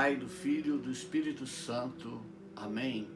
Pai, do Filho e do Espírito Santo. Amém.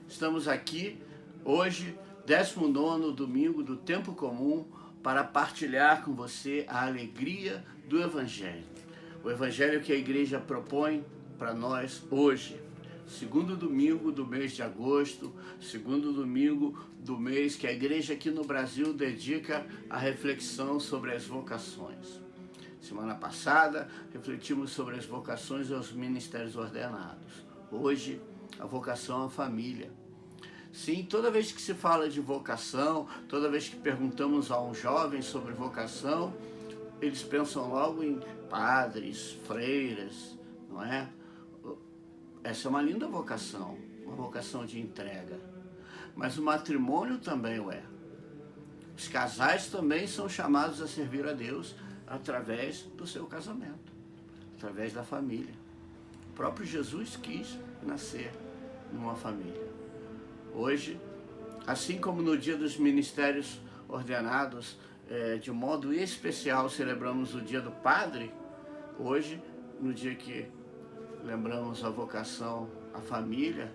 Estamos aqui hoje, 19º domingo do tempo comum, para partilhar com você a alegria do Evangelho. O Evangelho que a igreja propõe para nós hoje, segundo domingo do mês de agosto, segundo domingo do mês que a igreja aqui no Brasil dedica à reflexão sobre as vocações. Semana passada, refletimos sobre as vocações aos ministérios ordenados. Hoje, a vocação à família. Sim, toda vez que se fala de vocação, toda vez que perguntamos a um jovem sobre vocação, eles pensam logo em padres, freiras, não é? Essa é uma linda vocação, uma vocação de entrega. Mas o matrimônio também o é. Os casais também são chamados a servir a Deus através do seu casamento, através da família. O próprio Jesus quis nascer numa família. Hoje, assim como no dia dos ministérios ordenados, de modo especial celebramos o dia do padre, hoje, no dia que lembramos a vocação à família,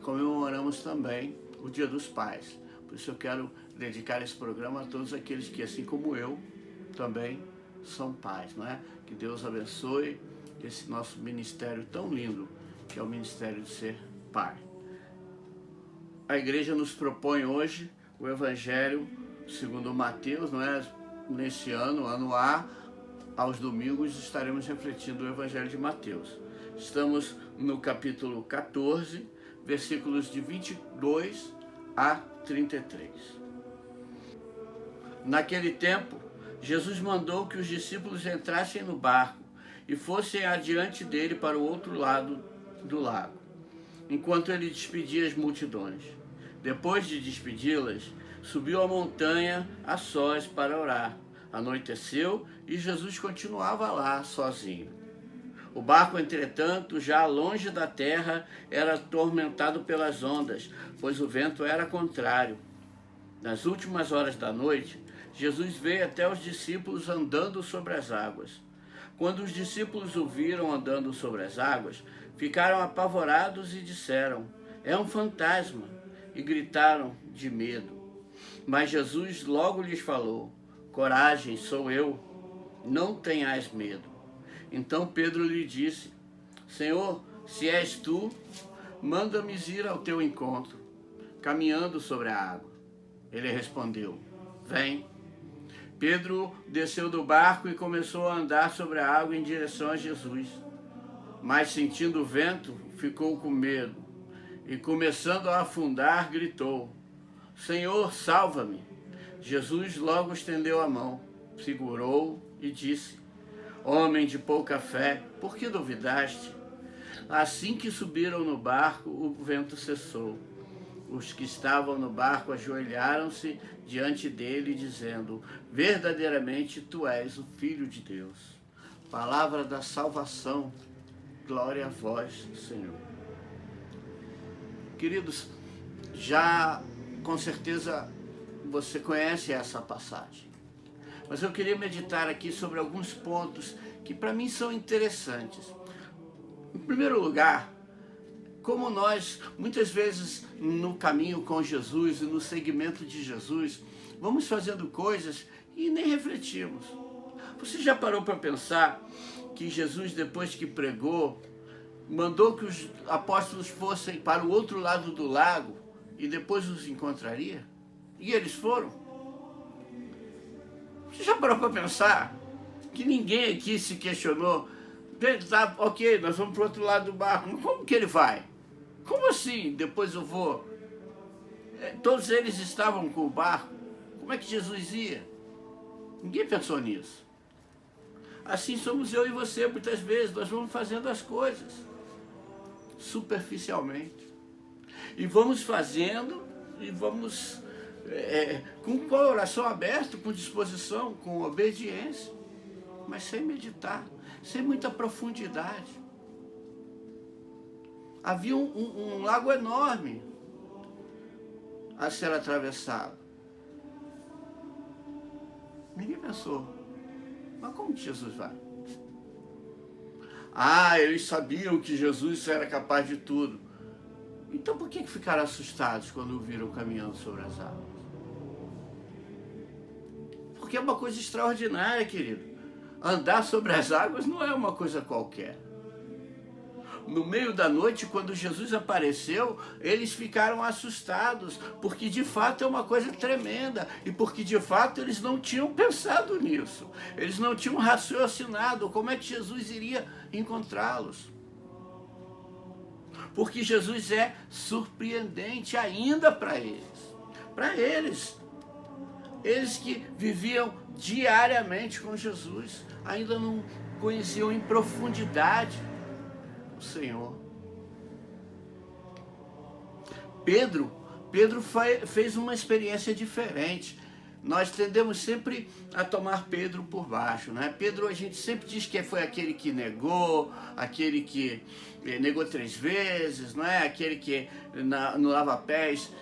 comemoramos também o dia dos pais. Por isso eu quero dedicar esse programa a todos aqueles que, assim como eu, também são pais, não é? Que Deus abençoe esse nosso ministério tão lindo, que é o ministério de ser pai. A igreja nos propõe hoje o Evangelho segundo Mateus, não é? Nesse ano A, aos domingos estaremos refletindo o Evangelho de Mateus. Estamos no capítulo 14, versículos de 22 a 33. Naquele tempo, Jesus mandou que os discípulos entrassem no barco e fossem adiante dele para o outro lado do lago, enquanto ele despedia as multidões. Depois de despedi-las, subiu a montanha a sós para orar. Anoiteceu e Jesus continuava lá sozinho. O barco, entretanto, já longe da terra, era atormentado pelas ondas, pois o vento era contrário. Nas últimas horas da noite, Jesus veio até os discípulos andando sobre as águas. Quando os discípulos o viram andando sobre as águas, ficaram apavorados e disseram: "É um fantasma!" e gritaram de medo. Mas Jesus logo lhes falou: "Coragem, sou eu, não tenhais medo." Então Pedro lhe disse: "Senhor, se és tu, manda-me ir ao teu encontro, caminhando sobre a água." Ele respondeu: "Vem." Pedro desceu do barco e começou a andar sobre a água em direção a Jesus. Mas, sentindo o vento, ficou com medo e, começando a afundar, gritou: "Senhor, salva-me." Jesus logo estendeu a mão, segurou e disse: "Homem de pouca fé, por que duvidaste?" Assim que subiram no barco, o vento cessou. Os que estavam no barco ajoelharam-se diante dele, dizendo: "Verdadeiramente tu és o Filho de Deus." Palavra da salvação. Glória a vós, Senhor. Queridos, já com certeza você conhece essa passagem, mas eu queria meditar aqui sobre alguns pontos que para mim são interessantes. Em primeiro lugar, como nós, muitas vezes, no caminho com Jesus e no seguimento de Jesus, vamos fazendo coisas e nem refletimos. Você já parou para pensar que Jesus, depois que pregou, mandou que os apóstolos fossem para o outro lado do lago e depois os encontraria? E eles foram? Você já parou para pensar que ninguém aqui se questionou? Tá, ok, nós vamos para o outro lado do barco, mas como que ele vai? Como assim, depois eu vou? Todos eles estavam com o barco. Como é que Jesus ia? Ninguém pensou nisso. Assim somos eu e você, muitas vezes. Nós vamos fazendo as coisas superficialmente. E vamos fazendo, e vamos com o coração aberto, com disposição, com obediência, mas sem meditar, sem muita profundidade. Havia um lago enorme a ser atravessado. Ninguém pensou, mas como que Jesus vai? Ah, eles sabiam que Jesus era capaz de tudo. Então por que ficaram assustados quando o viram caminhando sobre as águas? Porque é uma coisa extraordinária, querido. Andar sobre as águas não é uma coisa qualquer. No meio da noite, quando Jesus apareceu, eles ficaram assustados, porque de fato é uma coisa tremenda, e porque de fato eles não tinham pensado nisso, eles não tinham raciocinado como é que Jesus iria encontrá-los. Porque Jesus é surpreendente ainda para eles. Para eles. Eles que viviam diariamente com Jesus, ainda não conheciam em profundidade o Senhor. Pedro fez uma experiência diferente. Nós tendemos sempre a tomar Pedro por baixo, né? Pedro, a gente sempre diz que foi aquele que negou, aquele que negou 3 vezes, não é? Aquele que no lava-pés,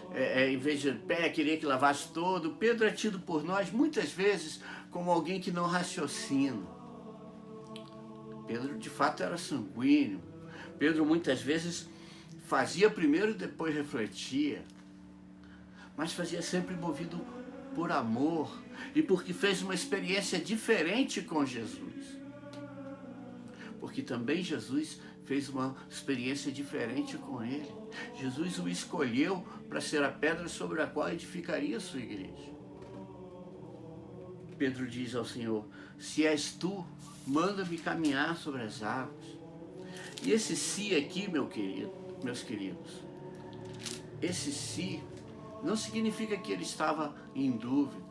em vez de pé, queria que lavasse todo. Pedro é tido por nós muitas vezes como alguém que não raciocina. Pedro de fato era sanguíneo. Pedro muitas vezes fazia primeiro e depois refletia, mas fazia sempre movido por amor e porque fez uma experiência diferente com Jesus. Porque também Jesus fez uma experiência diferente com ele. Jesus o escolheu para ser a pedra sobre a qual edificaria a sua igreja. Pedro diz ao Senhor: se és tu, manda-me caminhar sobre as águas. E esse se aqui, meus queridos, esse se não significa que ele estava em dúvida.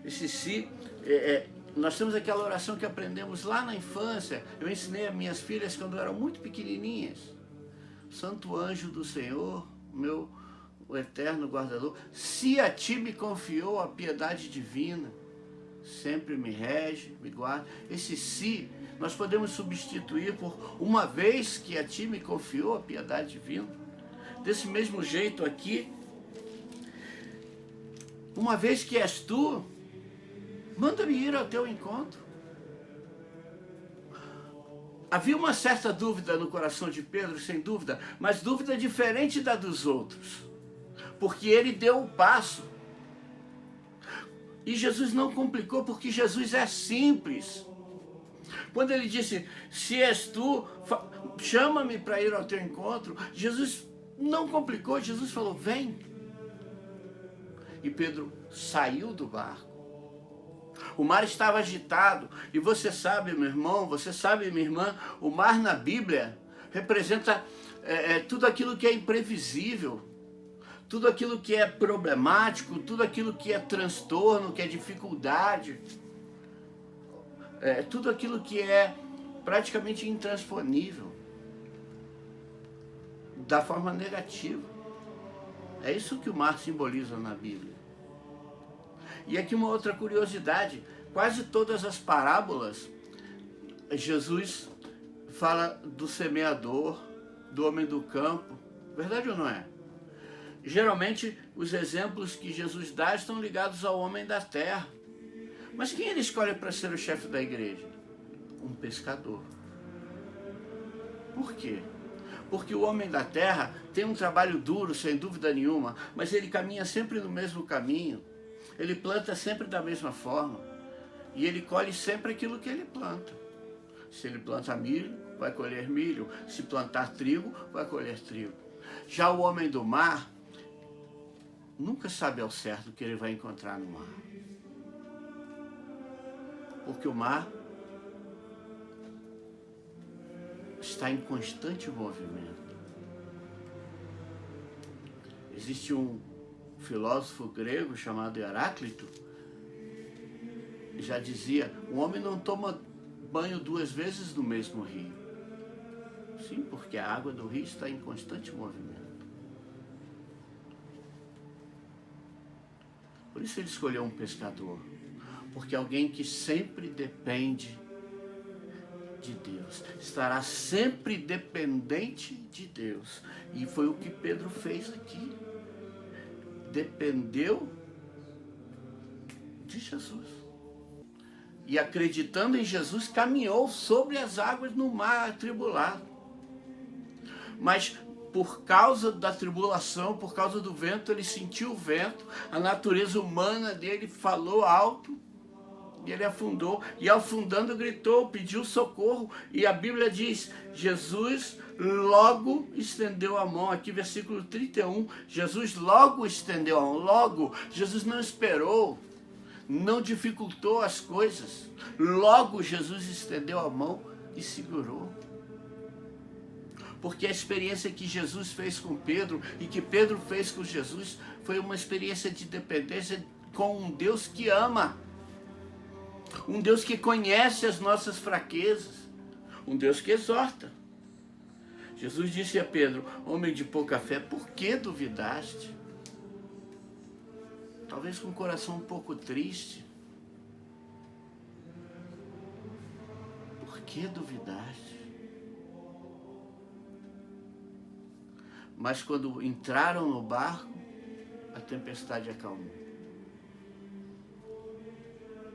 Esse se, nós temos aquela oração que aprendemos lá na infância. Eu ensinei a minhas filhas quando eram muito pequenininhas. Santo anjo do Senhor, o eterno guardador, se a ti me confiou a piedade divina, sempre me rege, me guarda. Esse se nós podemos substituir por uma vez que a ti me confiou a piedade divina. Desse mesmo jeito aqui, uma vez que és tu, manda-me ir ao teu encontro. Havia uma certa dúvida no coração de Pedro, sem dúvida, mas dúvida diferente da dos outros, porque ele deu o passo. E Jesus não complicou, porque Jesus é simples. Quando ele disse, se és tu, chama-me para ir ao teu encontro, Jesus não complicou, Jesus falou, vem. E Pedro saiu do barco. O mar estava agitado, e você sabe, meu irmão, você sabe, minha irmã, o mar na Bíblia representa tudo aquilo que é imprevisível, tudo aquilo que é problemático, tudo aquilo que é transtorno, que é dificuldade, tudo aquilo que é praticamente intransponível, da forma negativa. É isso que o mar simboliza na Bíblia. E aqui uma outra curiosidade, quase todas as parábolas, Jesus fala do semeador, do homem do campo, verdade ou não é? Geralmente os exemplos que Jesus dá estão ligados ao homem da terra. Mas quem ele escolhe para ser o chefe da igreja? Um pescador. Por quê? Porque o homem da terra tem um trabalho duro, sem dúvida nenhuma, mas ele caminha sempre no mesmo caminho, ele planta sempre da mesma forma, e ele colhe sempre aquilo que ele planta. Se ele planta milho, vai colher milho. Se plantar trigo, vai colher trigo. Já o homem do mar nunca sabe ao certo o que ele vai encontrar no mar. Porque o mar está em constante movimento. Existe um filósofo grego chamado Heráclito, já dizia, o homem não toma banho 2 vezes no mesmo rio. Sim, porque a água do rio está em constante movimento. Por isso ele escolheu um pescador, porque alguém que sempre depende de Deus, estará sempre dependente de Deus. E foi o que Pedro fez aqui. Dependeu de Jesus. e acreditando em Jesus, caminhou sobre as águas no mar atribulado. Mas por causa da tribulação, por causa do vento, ele sentiu o vento, a natureza humana dele falou alto, e ele afundou, e afundando gritou, pediu socorro, e a Bíblia diz, Jesus logo estendeu a mão, aqui versículo 31, Jesus logo estendeu a mão, logo, Jesus não esperou, não dificultou as coisas, logo Jesus estendeu a mão e segurou. Porque a experiência que Jesus fez com Pedro e que Pedro fez com Jesus foi uma experiência de dependência com um Deus que ama, um Deus que conhece as nossas fraquezas, um Deus que exorta. Jesus disse a Pedro, homem de pouca fé, por que duvidaste? Talvez com o coração um pouco triste. Por que duvidaste? Mas quando entraram no barco, a tempestade acalmou.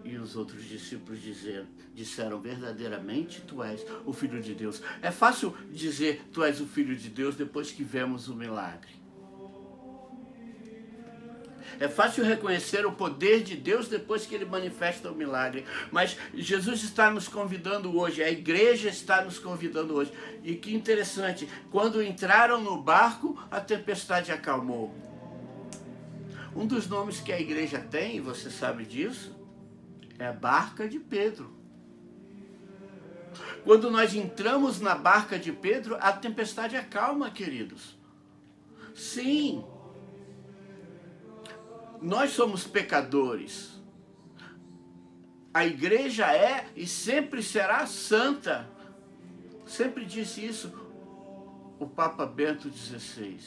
E os outros discípulos disseram, verdadeiramente tu és o Filho de Deus. É fácil dizer tu és o Filho de Deus depois que vemos o milagre. É fácil reconhecer o poder de Deus depois que ele manifesta o milagre. Mas Jesus está nos convidando hoje, a igreja está nos convidando hoje. E que interessante, quando entraram no barco, a tempestade acalmou. Um dos nomes que a igreja tem, você sabe disso, é a barca de Pedro. Quando nós entramos na barca de Pedro, a tempestade acalma, queridos. Sim. Nós somos pecadores. A igreja é e sempre será santa. Sempre disse isso o Papa Bento XVI.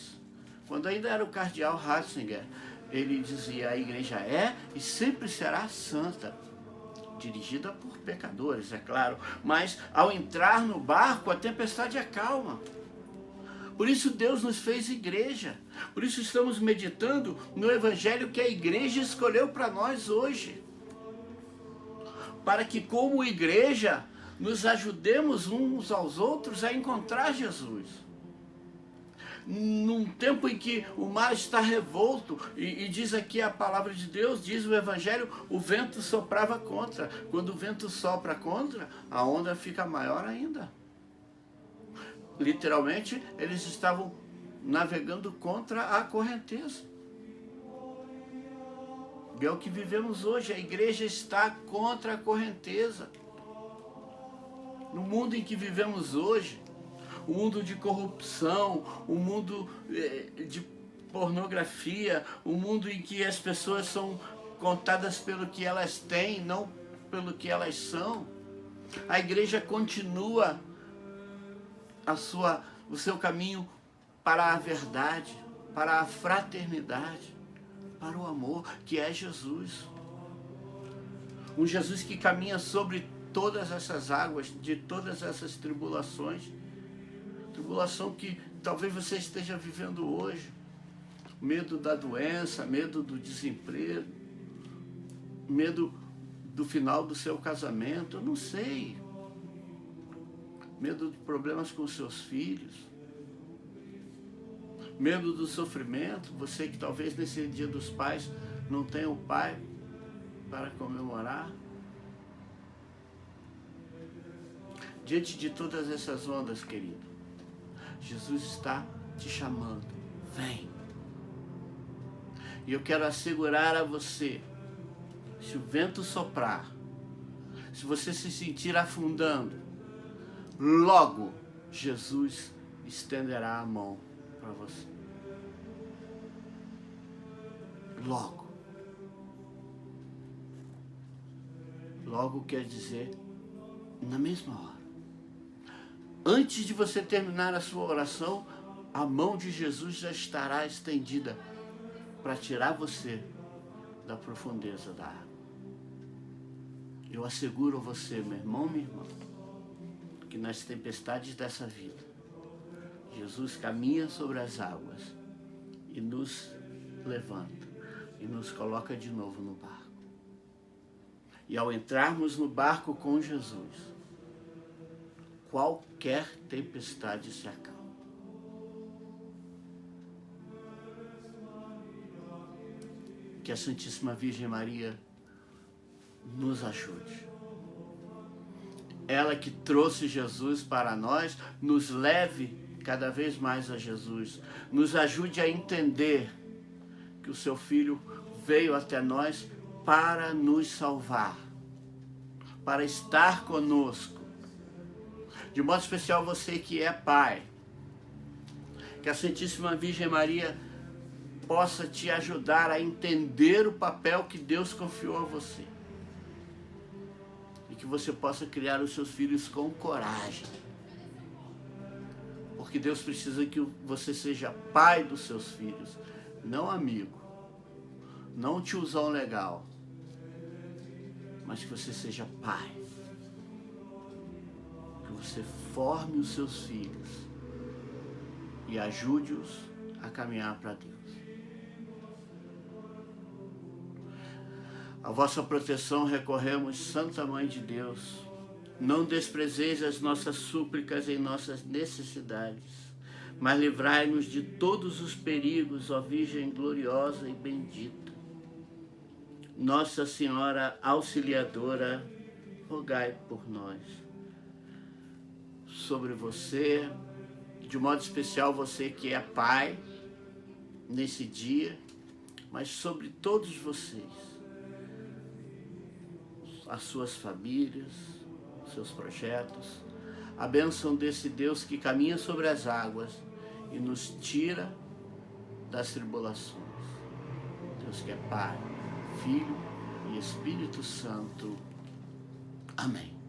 Quando ainda era o cardeal Ratzinger, ele dizia, a igreja é e sempre será santa. Dirigida por pecadores, é claro. Mas ao entrar no barco, a tempestade acalma. Por isso Deus nos fez igreja. Por isso estamos meditando no evangelho que a igreja escolheu para nós hoje. Para que como igreja nos ajudemos uns aos outros a encontrar Jesus. Num tempo em que o mar está revolto, e diz aqui a palavra de Deus, diz o evangelho, o vento soprava contra. Quando o vento sopra contra, a onda fica maior ainda. Literalmente, eles estavam navegando contra a correnteza. E é o que vivemos hoje, a igreja está contra a correnteza. No mundo em que vivemos hoje, um mundo de corrupção, um mundo de pornografia, um mundo em que as pessoas são contadas pelo que elas têm, não pelo que elas são, a igreja continua o seu caminho para a verdade, para a fraternidade, para o amor, que é Jesus. Um Jesus que caminha sobre todas essas águas, de todas essas tribulações. Tribulação que talvez você esteja vivendo hoje. Medo da doença, medo do desemprego, medo do final do seu casamento, eu não sei. Medo de problemas com seus filhos. Medo do sofrimento, você que talvez nesse dia dos pais não tenha o pai para comemorar. Diante de todas essas ondas, querido, Jesus está te chamando. Vem. E eu quero assegurar a você, se o vento soprar, se você se sentir afundando, logo Jesus estenderá a mão para você. Logo. Logo quer dizer na mesma hora. Antes de você terminar a sua oração, a mão de Jesus já estará estendida para tirar você da profundeza da água. Eu asseguro a você, meu irmão, minha irmã, que nas tempestades dessa vida, Jesus caminha sobre as águas e nos levanta e nos coloca de novo no barco. E ao entrarmos no barco com Jesus, qualquer tempestade se acalma. Que a Santíssima Virgem Maria nos ajude. Ela que trouxe Jesus para nós, nos leve cada vez mais a Jesus. Nos ajude a entender que o seu Filho veio até nós para nos salvar, para estar conosco. De modo especial você que é pai. Que a Santíssima Virgem Maria possa te ajudar a entender o papel que Deus confiou a você. E que você possa criar os seus filhos com coragem. Porque Deus precisa que você seja pai dos seus filhos, não amigo, não tiozão legal, mas que você seja pai. Que você forme os seus filhos e ajude-os a caminhar para Deus. A vossa proteção recorremos, Santa Mãe de Deus. Não desprezeis as nossas súplicas em nossas necessidades, mas livrai-nos de todos os perigos, ó Virgem gloriosa e bendita. Nossa Senhora Auxiliadora, rogai por nós. Sobre você, de modo especial você que é pai, nesse dia, mas sobre todos vocês, as suas famílias, seus projetos, a bênção desse Deus que caminha sobre as águas e nos tira das tribulações. Deus que é Pai, Filho e Espírito Santo. Amém.